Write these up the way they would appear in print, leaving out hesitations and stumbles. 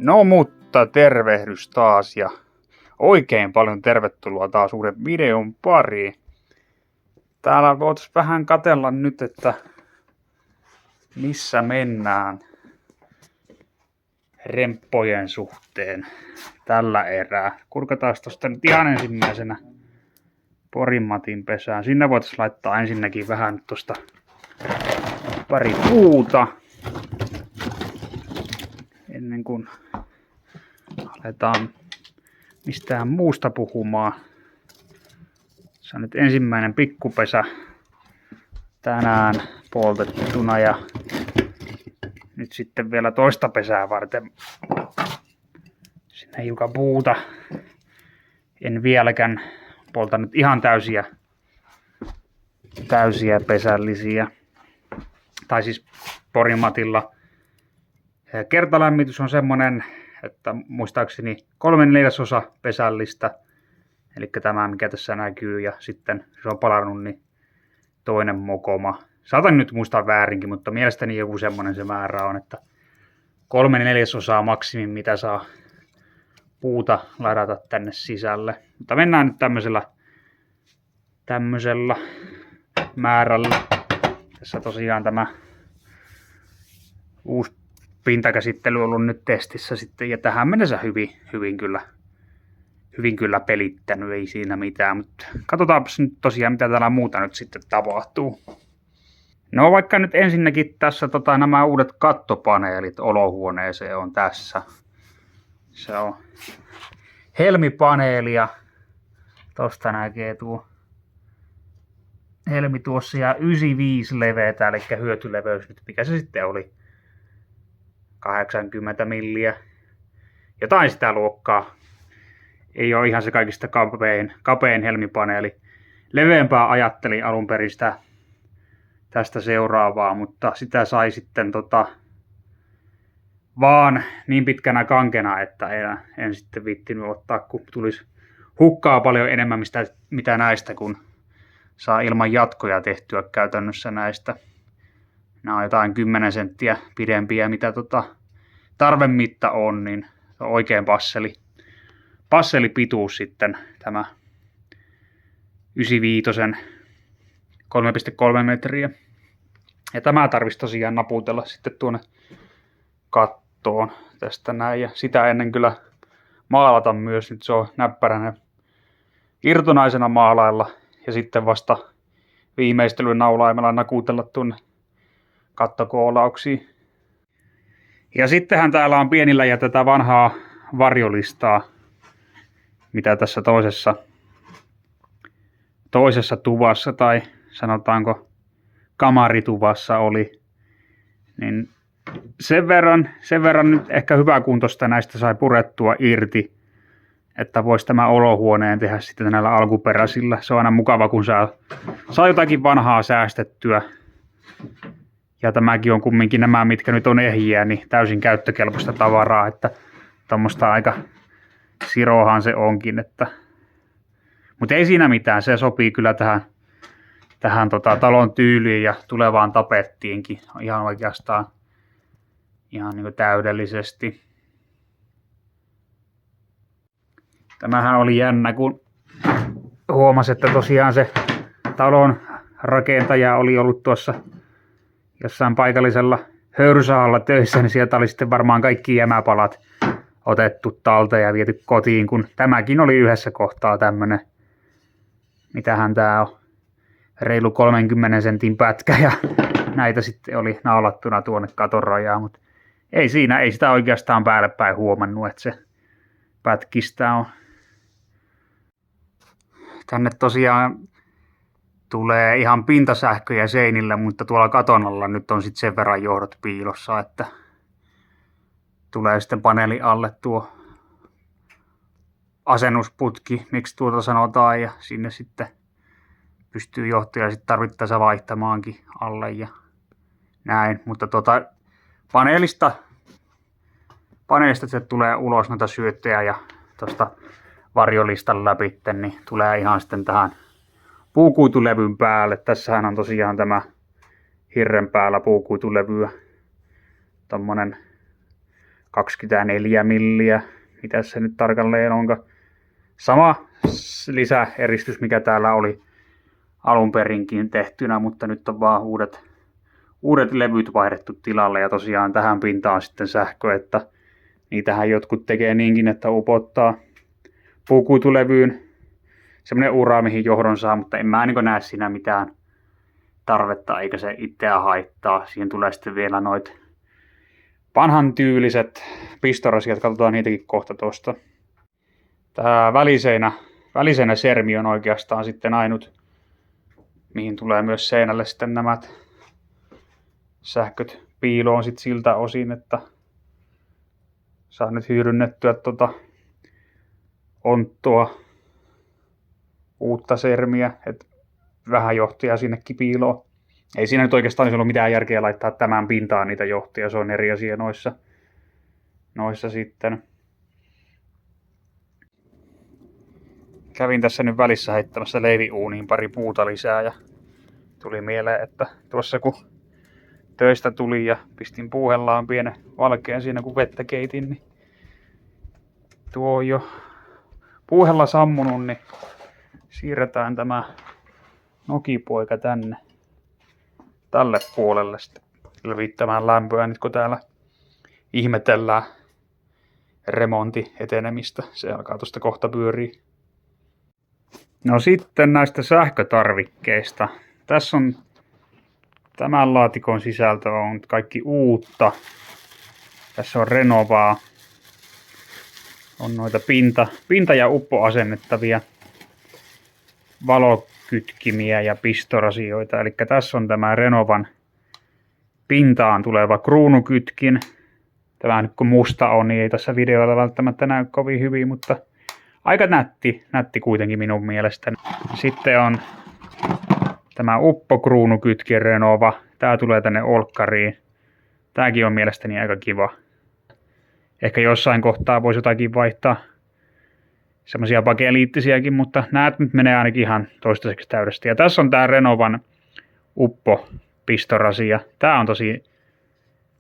No mutta tervehdys taas ja oikein paljon tervetuloa taas uuden videon pariin. Täällä voitaisiin vähän katsella nyt, että missä mennään remppojen suhteen tällä erää. Kurkataan tuosta nyt ihan ensimmäisenä Porin-Matin pesään. Sinne voitaisiin laittaa ensinnäkin vähän tuosta pari puuta ennen kuin aletaan mistään muusta puhumaan. Se on nyt ensimmäinen pikkupesä tänään poltettuna ja nyt sitten vielä toista pesää varten sinne hiukan puuta. En vieläkään polta nyt ihan täysiä pesällisiä. Tai siis Porin-Matilla kertalämmitys on semmonen, että muistaakseni 3/4 pesällistä. Eli tämä mikä tässä näkyy ja sitten se on palannut niin toinen mokoma. Saatan nyt muistaa väärinkin, mutta mielestäni joku semmonen se määrä on, että 3/4 maksimi mitä saa puuta ladata tänne sisälle. Mutta mennään nyt tämmöisellä määrällä. Tässä tosiaan tämä uusi pintakäsittely on ollut nyt testissä sitten ja tähän mennessä hyvin kyllä pelittänyt, ei siinä mitään, mutta katsotaanpas nyt tosiaan mitä täällä muuta nyt sitten tapahtuu. No vaikka nyt ensinnäkin tässä nämä uudet kattopaneelit olohuoneeseen on tässä. Se on helmipaneeli ja tosta näkee tuo helmi tuossa ja 95 leveätä, eli hyötyleveys nyt mikä se sitten oli. 80 milliä. Jotain sitä luokkaa. Ei ole ihan se kaikista kapein helmipaneeli. Leveämpää ajattelin alun perin tästä seuraavaa, mutta sitä sai sitten vaan niin pitkänä kankena, että en sitten viittinyt ottaa, kun tulisi hukkaa paljon enemmän mitä näistä, kun saa ilman jatkoja tehtyä käytännössä näistä. Nämä on jotain 10 senttiä pidempiä, mitä tarvemitta on, niin on oikein passelipituus sitten tämä 95 3,3 metriä. Ja tämä tarvitsisi tosiaan naputella sitten tuonne kattoon tästä näin. Ja sitä ennen kyllä maalata myös. Nyt se on näppäränä irtonaisena maalailla ja sitten vasta viimeistelyn naulaimella nakutella tuonne kattokoolauksiin. Ja sittenhän täällä on pienillä ja tätä vanhaa varjolistaa, mitä tässä toisessa tuvassa tai sanotaanko kamarituvassa oli. Niin sen verran nyt ehkä hyväkuntoista näistä sai purettua irti, että voisi tämä olohuoneen tehdä sitten näillä alkuperäisillä. Se on aina mukava, kun saa jotakin vanhaa säästettyä. Ja tämäkin on kumminkin nämä, mitkä nyt on ehjiä, niin täysin käyttökelpoista tavaraa, että tuommoista aika siroahan se onkin. Mutta ei siinä mitään, se sopii kyllä tähän talon tyyliin ja tulevaan tapettiinkin ihan oikeastaan ihan niin kuin täydellisesti. Tämähän oli jännä, kun huomasi, että tosiaan se talon rakentaja oli ollut tuossa jossain paikallisella höyrysahalla töissä, niin sieltä oli sitten varmaan kaikki jämäpalat otettu talteen ja viety kotiin, kun tämäkin oli yhdessä kohtaa tämmönen, mitähän tää on, reilu 30 sentin pätkä ja näitä sitten oli naulattuna tuonne katon rajaan, mutta ei sitä oikeastaan päälle päin huomannut, että se pätkistä on. Tänne tosiaan tulee ihan pintasähköjä seinillä, mutta tuolla katon alla nyt on sitten sen verran johdot piilossa, että tulee sitten paneeli alle tuo asennusputki, miksi tuota sanotaan, ja sinne sitten pystyy johtaja sitten tarvittaessa vaihtamaankin alle ja näin, mutta paneelista se tulee ulos noita syöttejä ja tuosta varjolistan läpi, niin tulee ihan sitten tähän puukuitulevyn päälle. Tässähän on tosiaan tämä hirren päällä puukuitulevyä. Tommonen 24 milliä, mitä se nyt tarkalleen onko. Sama lisäeristys, mikä täällä oli alun perinkin tehtynä, mutta nyt on vaan uudet levyt vaihdettu tilalle ja tosiaan tähän pintaan sitten sähkö, että niitähän jotkut tekee niinkin, että upottaa puukuitulevyyn semmoinen ura, mihin johdon saa, mutta en mä näe siinä mitään tarvetta eikä se itseä haittaa. Siihen tulee sitten vielä noit vanhan tyyliset pistorasiat, katsotaan niitäkin kohta tuosta. Tää väliseinä sermi on oikeastaan sitten ainut, mihin tulee myös seinälle sitten nämä sähköt piiloon sit siltä osin, että saa nyt hyödynnettyä onttoa uutta sermiä, että vähän johtia sinnekin piiloon. Ei siinä nyt oikeastaan olisi ollut mitään järkeä laittaa tämän pintaan niitä johtia, se on eri asia noissa sitten. Kävin tässä nyt välissä heittämässä leiviuuniin pari puuta lisää ja tuli mieleen, että tuossa kun töistä tuli ja pistin puuhellaan pienen valkeen siinä kun vettä keitin, niin tuo on jo puuhella sammunut, niin siirretään tämä nokipoika tälle puolelle sitten levittämään lämpöä nyt kun täällä ihmetellään remontin etenemistä. Se alkaa tuosta kohta pyöriä. No sitten näistä sähkötarvikkeista. Tässä on tämän laatikon sisältö on kaikki uutta. Tässä on Renovaa. On noita pinta- ja uppoasennettavia valokytkimiä ja pistorasioita. Eli tässä on tämä Renovan pintaan tuleva kruunukytkin. Tämä nyt kun musta on, niin ei tässä videolla välttämättä näy kovin hyvin, mutta aika nätti kuitenkin minun mielestäni. Sitten on tämä uppokruunukytkin Renova. Tää tulee tänne olkkariin. Tääkin on mielestäni aika kiva. Ehkä jossain kohtaa voisi jotakin vaihtaa semmosia bakeliittisiäkin, mutta näet nyt menee ainakin ihan toistaiseksi täydesti. Ja tässä on tää Renovan uppopistorasia. Tää on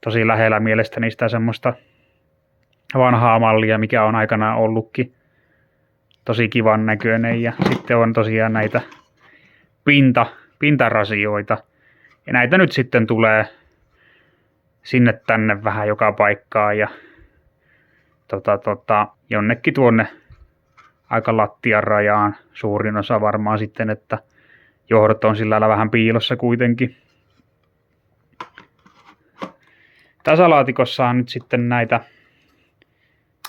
tosi lähellä mielestäni sitä semmoista vanhaa mallia, mikä on aikanaan ollutkin. Tosi kivan näköinen. Ja sitten on tosiaan näitä pintarasioita. Ja näitä nyt sitten tulee sinne tänne vähän joka paikkaan ja jonnekin tuonne aika lattian rajaan suurin osa varmaan sitten, että johdot on sillä lailla vähän piilossa kuitenkin. Tässä laatikossa on nyt sitten näitä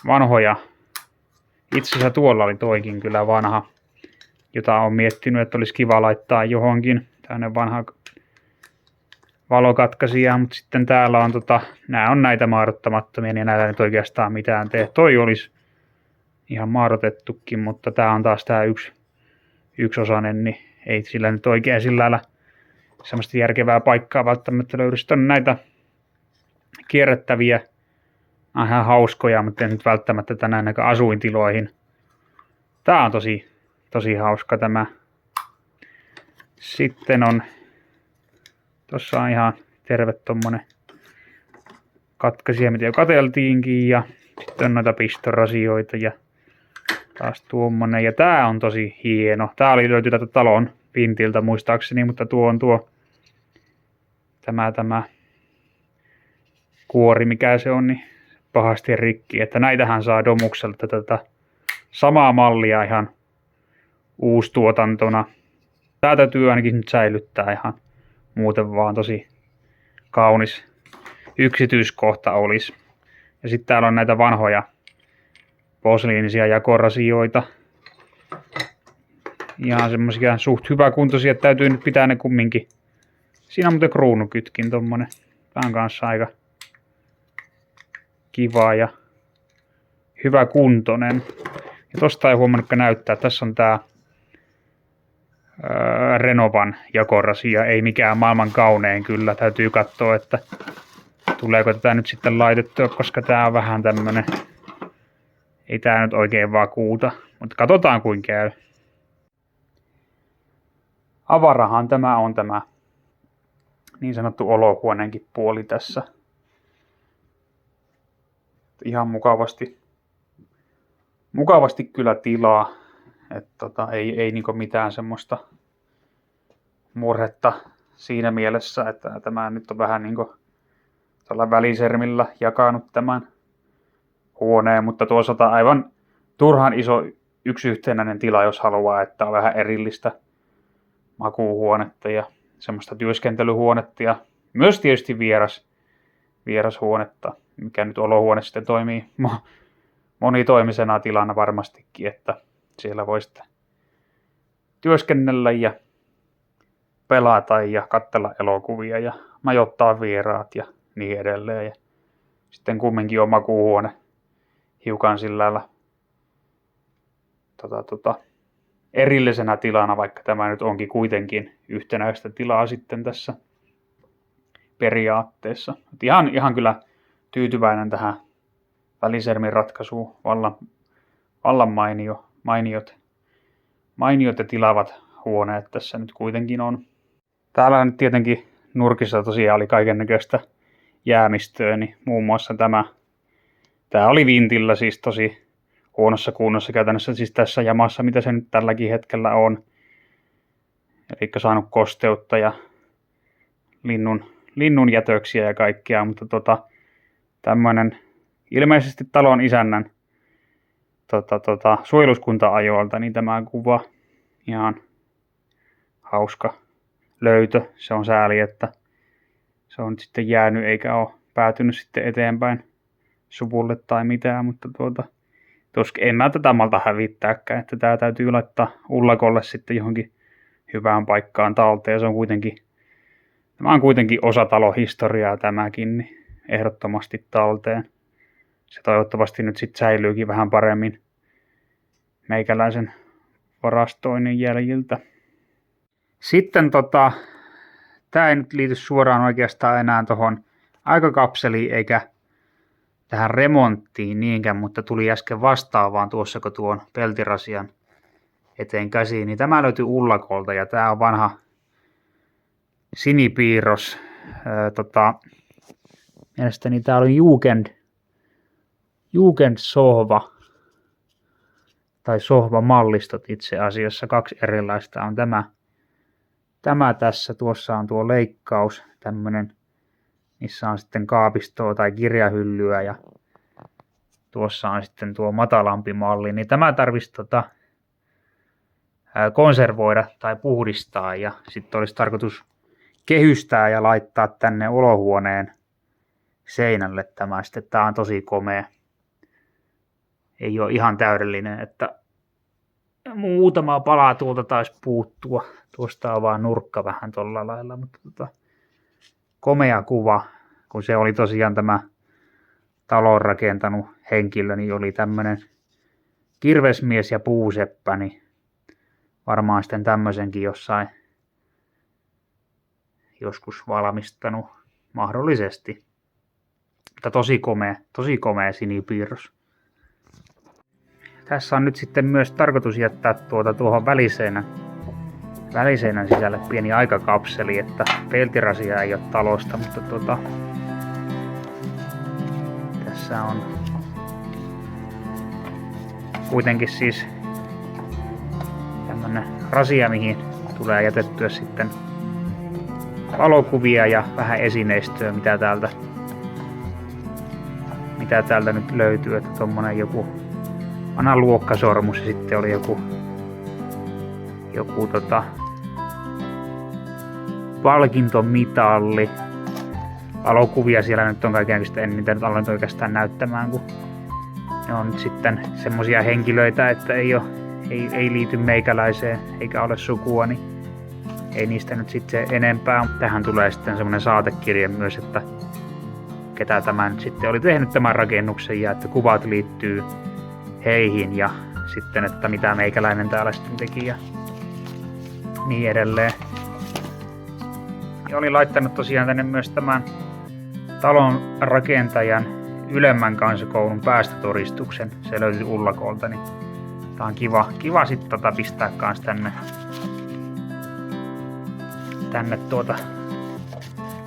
vanhoja. Itse asiassa tuolla oli toikin kyllä vanha, jota on miettinyt, että olisi kiva laittaa johonkin. Tällainen vanha valokatkaisija, mutta sitten täällä on nämä on näitä maadottamattomia, niin näitä nyt oikeastaan mitään tee. Toi olisi ihan maadotettukin, mutta tää on taas tää yksiosainen, niin ei sillä nyt oikein sillä lailla semmoista järkevää paikkaa välttämättä löydy. Sitten on näitä kierrettäviä, ihan hauskoja, mutta ei nyt välttämättä tänään näkö asuintiloihin. Tää on tosi hauska tämä. Sitten on tossa on ihan terve tommonen katkaisija, mitä jo katseltiinkin, ja sitten on noita pistorasioita ja taas tuommoinen. Ja tää on tosi hieno. Tää löytyi tätä talon pintiltä muistaakseni, mutta tuo on tämä kuori, mikä se on, niin pahasti rikki. Että näitähän saa Domukselta tätä samaa mallia ihan uustuotantona. Tää täytyy ainakin nyt säilyttää ihan muuten vaan tosi kaunis yksityiskohta olisi. Ja sitten täällä on näitä vanhoja posliinisia jakorasioita. Ihan semmosia suht hyväkuntoisia, että täytyy nyt pitää ne kumminkin. Siinä on muuten kruunukytkin tommonen. Tää on kanssa aika kiva ja hyväkuntoinen. Ja tosta ei huomannutkaan näyttää. Tässä on tää Renovan jakorasia. Ei mikään maailman kaunein kyllä. Täytyy katsoa, että tuleeko tätä nyt sitten laitettua, koska tää on vähän tämmönen. Ei tää nyt oikein vakuuta. Mutta katsotaan kuinka käy. Avarahan tämä on tämä niin sanottu olohuoneenkin puoli tässä. Ihan mukavasti kyllä tilaa. Ei niinku mitään semmoista murhetta siinä mielessä, että tämä nyt on vähän niinku tällä välisermillä jakanut tämän huoneen, mutta toisaalta aivan turhan iso yksi yhtenäinen tila, jos haluaa, että on vähän erillistä makuuhuonetta ja semmoista työskentelyhuonetta ja myös tietysti vierashuonetta, mikä nyt olohuone sitten toimii monitoimisena tilana varmastikin, että siellä voi sitten työskennellä ja pelata ja katsella elokuvia ja majoittaa vieraat ja niin edelleen. Ja sitten kumminkin on makuuhuone hiukan sillä lailla erillisenä tilana, vaikka tämä nyt onkin kuitenkin yhtenäistä tilaa sitten tässä periaatteessa. Ihan kyllä tyytyväinen tähän välisermin ratkaisuun. Vallan mainiot ja tilavat huoneet tässä nyt kuitenkin on. Täällä nyt tietenkin nurkissa tosiaan oli kaikennäköistä jäämistöä, niin muun muassa tämä oli vintillä siis tosi huonossa kunnossa käytännössä siis tässä jamassa, mitä se nyt tälläkin hetkellä on. Eli saanut kosteutta ja linnun jätöksiä ja kaikkea, mutta tämmöinen ilmeisesti talon isännän suojeluskunta-ajoilta, niin tämä kuva ihan hauska löytö. Se on sääli, että se on nyt sitten jäänyt eikä ole päätynyt sitten eteenpäin suvulle tai mitään, mutta en mä tätä malta hävittääkään, että tämä täytyy laittaa ullakolle sitten johonkin hyvään paikkaan talteen. Tämä on kuitenkin osa talohistoriaa tämäkin, niin ehdottomasti talteen. Se toivottavasti nyt sitten säilyykin vähän paremmin meikäläisen varastoinnin jäljiltä. Sitten tämä ei nyt liity suoraan oikeastaan enää tuohon aikakapseliin eikä tähän remonttiin niinkään, mutta tuli äsken vastaavaan tuossa, kun tuon peltirasian eteen käsiin, niin tämä löytyi ullakolta ja tämä on vanha sinipiirros. Mielestäni tämä oli Jugendsohva tai sohvamallistot itse asiassa. 2 erilaista on tämä tässä. Tuossa on tuo leikkaus, tämmöinen, missä on sitten kaapistoa tai kirjahyllyä ja tuossa on sitten tuo matalampi malli. Niin tämä tarvitsisi konservoida tai puhdistaa ja sitten olisi tarkoitus kehystää ja laittaa tänne olohuoneen seinälle tämä. Sitten tämä on tosi komea. Ei ole ihan täydellinen, että muutama pala tuolta taisi puuttua. Tuosta on vaan nurkka vähän tolla lailla, mutta komea kuva, kun se oli tosiaan tämä talon rakentanut henkilö, niin oli tämmöinen kirvesmies ja puuseppä, niin varmaan sitten tämmöisenkin joskus valmistanut mahdollisesti. Mutta tosi komea sinipiirros. Tässä on nyt sitten myös tarkoitus jättää tuohon väliseinän sisälle pieni aikakapseli, että peltirasia ei ole talosta, mutta tässä on kuitenkin siis tämmönen rasia, mihin tulee jätettyä sitten valokuvia ja vähän esineistöä, mitä täältä nyt löytyy, että tommonen joku vanha luokkasormus ja sitten oli joku palkintomitalli. Valokuvia siellä nyt on kaikenlaista, en niitä nyt aloin oikeastaan näyttämään, kun ne on nyt sitten semmosia henkilöitä, että ei liity meikäläiseen eikä ole sukua, niin ei niistä nyt sitten enempää. Tähän tulee sitten semmoinen saatekirje myös, että ketä tämä nyt sitten oli tehnyt tämän rakennuksen ja että kuvat liittyy heihin ja sitten, että mitä meikäläinen täällä sitten teki ja niin edelleen. Ja olin laittanut tosiaan tänne myös tämän talon rakentajan ylemmän kansakoulun päästötodistuksen. Se löytyi ullakolta, niin tää on kiva sitten pistää kans tänne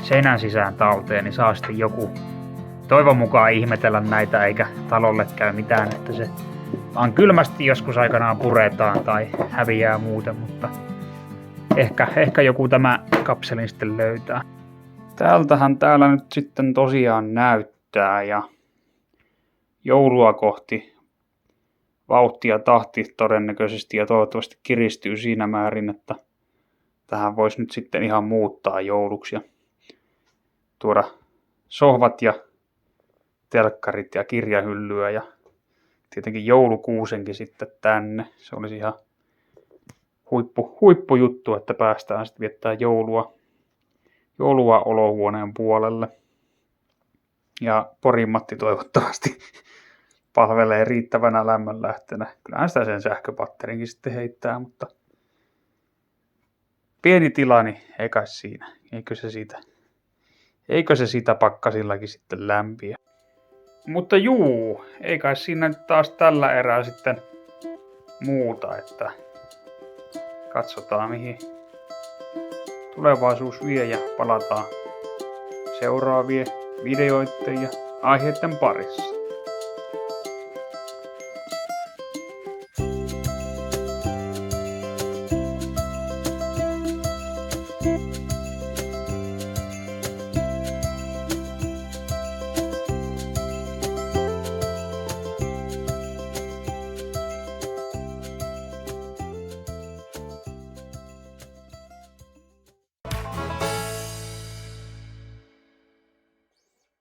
seinän sisään talteen, niin saa sitten toivon mukaan ihmetellä näitä eikä talolle käy mitään, että se vaan kylmästi joskus aikanaan puretaan tai häviää muuten, mutta ehkä joku tämä kapselin sitten löytää. Tältähän täällä nyt sitten tosiaan näyttää ja joulua kohti vauhti ja tahti todennäköisesti ja toivottavasti kiristyy siinä määrin, että tähän voisi nyt sitten ihan muuttaa jouluksi ja tuoda sohvat ja telkkarit ja kirjahyllyä ja tietenkin joulukuusenkin sitten tänne. Se olisi ihan huippujuttu, että päästään sitten viettää joulua olohuoneen puolelle. Ja Porin Matti toivottavasti palvelee riittävänä lämmönlähteenä. Kyllähän sitä sen sähköpatterinkin sitten heittää, mutta pieni tila, niin ei kai siinä. Eikö se siitä pakkasillakin sitten lämpiä. Mutta juu, ei kai siinä nyt taas tällä erää sitten muuta, että katsotaan mihin tulevaisuus vie ja palataan seuraavien videoiden ja aiheiden parissa.